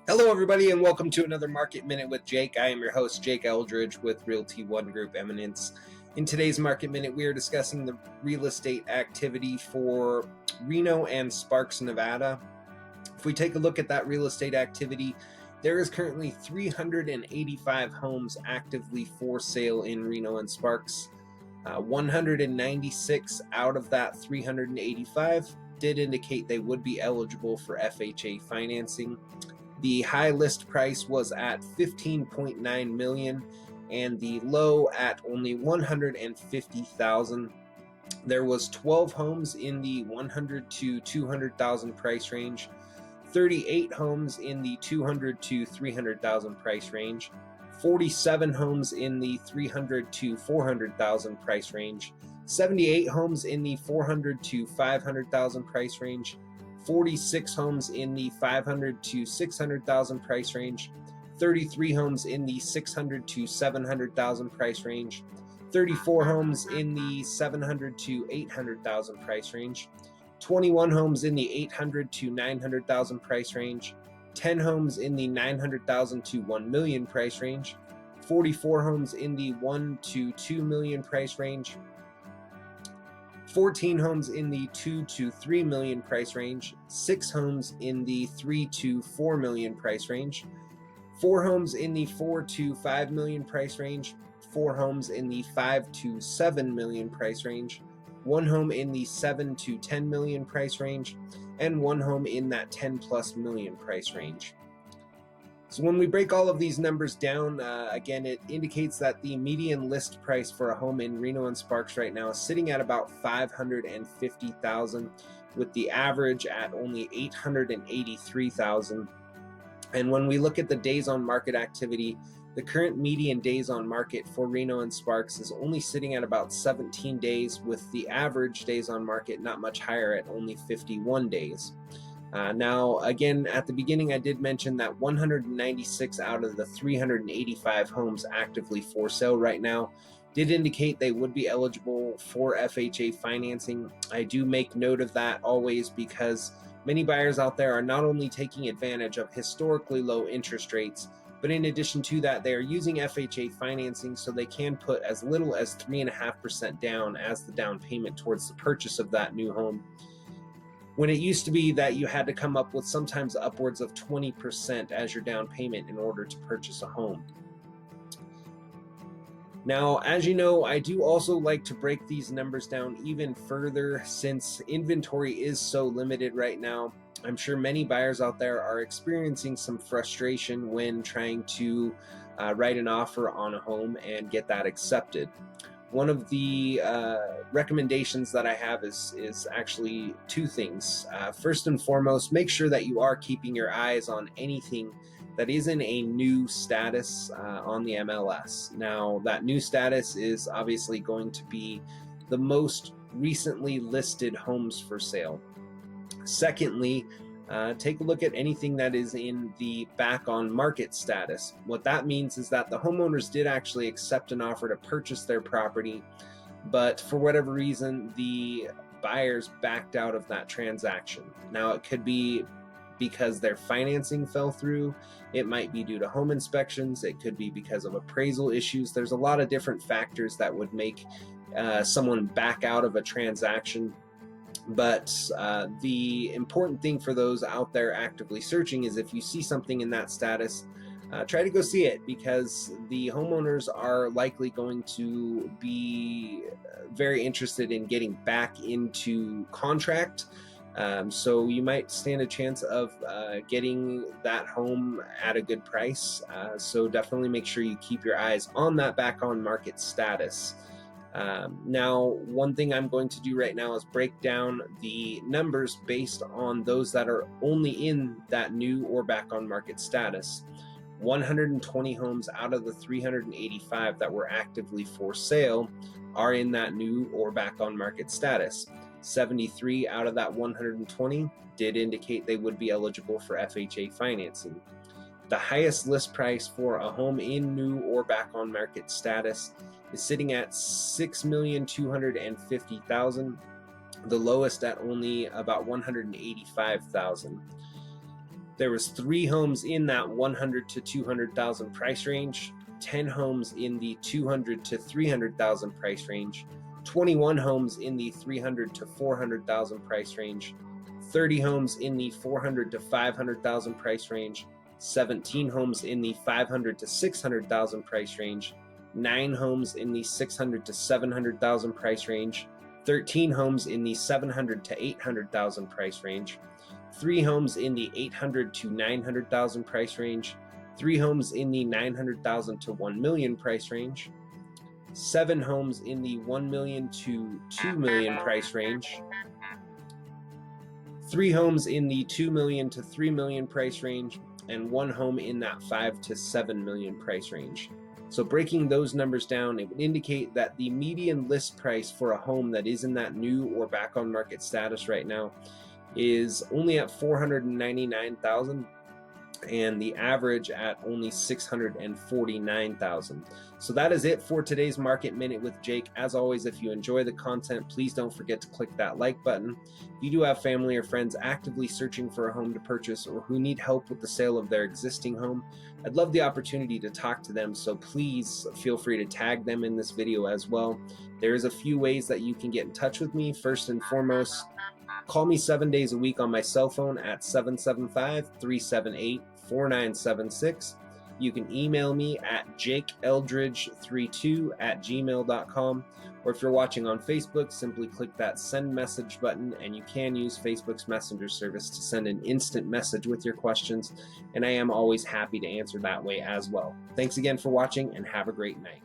Hello, everybody, and welcome to another Market Minute with Jake. I am your host, Jake Eldridge with Realty One Group Eminence. In today's Market Minute, we are discussing the real estate activity for Reno and Sparks, Nevada. If we take a look at that real estate activity, there is currently 385 homes actively for sale in Reno and Sparks. 196 out of that 385 did indicate they would be eligible for FHA financing. The high list price was at $15.9 million and the low at only $150,000. There was 12 homes in the $100,000 to $200,000 price range, 38 homes in the $200,000 to $300,000 price range, 47 homes in the $300,000 to $400,000 price range, 78 homes in the $400,000 to $500,000 price range, 46 homes in the $500,000 to $600,000 price range, 33 homes in the $600,000 to $700,000 price range, 34 homes in the $700,000 to $800,000 price range, 21 homes in the $800,000 to $900,000 price range, 10 homes in the $900,000 to $1 million price range, 44 homes in the $1 to $2 million price range, 14 homes in the $2 to $3 million price range, 6 homes in the $3 to $4 million price range, 4 homes in the $4 to $5 million price range, 4 homes in the $5 to $7 million price range, 1 home in the $7 to $10 million price range, and 1 home in that 10 plus million price range. So when we break all of these numbers down, again, it indicates that the median list price for a home in Reno and Sparks right now is sitting at about $550,000, with the average at only $883,000. And when we look at the days on market activity, the current median days on market for Reno and Sparks is only sitting at about 17 days, with the average days on market not much higher at only 51 days. Now, again, at the beginning, I did mention that 196 out of the 385 homes actively for sale right now did indicate they would be eligible for FHA financing. I do make note of that always, because many buyers out there are not only taking advantage of historically low interest rates, but in addition to that, they are using FHA financing so they can put as little as 3.5% down as the down payment towards the purchase of that new home, when it used to be that you had to come up with sometimes upwards of 20% as your down payment in order to purchase a home. Now, as you know, I do also like to break these numbers down even further, since inventory is so limited right now. I'm sure many buyers out there are experiencing some frustration when trying to write an offer on a home and get that accepted. One of the recommendations that I have is actually 2 things. First and foremost, make sure that you are keeping your eyes on anything that is in a new status on the MLS. Now, that new status is obviously going to be the most recently listed homes for sale. Secondly, take a look at anything that is in the back on market status. What that means is that the homeowners did actually accept an offer to purchase their property, but for whatever reason, the buyers backed out of that transaction. Now, it could be because their financing fell through. It might be due to home inspections. It could be because of appraisal issues. There's a lot of different factors that would make someone back out of a transaction. But the important thing for those out there actively searching is, if you see something in that status, try to go see it, because the homeowners are likely going to be very interested in getting back into contract. So you might stand a chance of getting that home at a good price. So definitely make sure you keep your eyes on that back on market status. Now, one thing I'm going to do right now is break down the numbers based on those that are only in that new or back on market status. 120 homes out of the 385 that were actively for sale are in that new or back on market status. 73 out of that 120 did indicate they would be eligible for FHA financing. The highest list price for a home in new or back on market status is sitting at $6,250,000, the lowest at only about $185,000. There was 3 homes in that 100 to 200,000 price range, 10 homes in the 200 to 300,000 price range, 21 homes in the 300 to 400,000 price range, 30 homes in the 400 to 500,000 price range, 17 homes in the 500 to 600,000 price range, 9 homes in the 600 to 700,000 price range, 13 homes in the 700 to 800,000 price range, 3 homes in the 800 to 900,000 price range, 3 homes in the 900,000 to 1 million price range, 7 homes in the 1 million to 2 million price range, 3 homes in the 2 million to 3 million price range, and 1 home in that 5 to 7 million price range. So breaking those numbers down, it would indicate that the median list price for a home that is in that new or back on market status right now is only at $499,000, and the average at only $649,000. So that is it for today's Market Minute with Jake. As always, if you enjoy the content, please don't forget to click that like button. If you do have family or friends actively searching for a home to purchase or who need help with the sale of their existing home, I'd love the opportunity to talk to them, so please feel free to tag them in this video as well. There's a few ways that you can get in touch with me. First and foremost, call me 7 days a week on my cell phone at 775-378-4976. You can email me at jakeeldridge32@gmail.com, or if you're watching on Facebook, simply click that send message button, and you can use Facebook's messenger service to send an instant message with your questions, and I am always happy to answer that way as well. Thanks again for watching, and have a great night.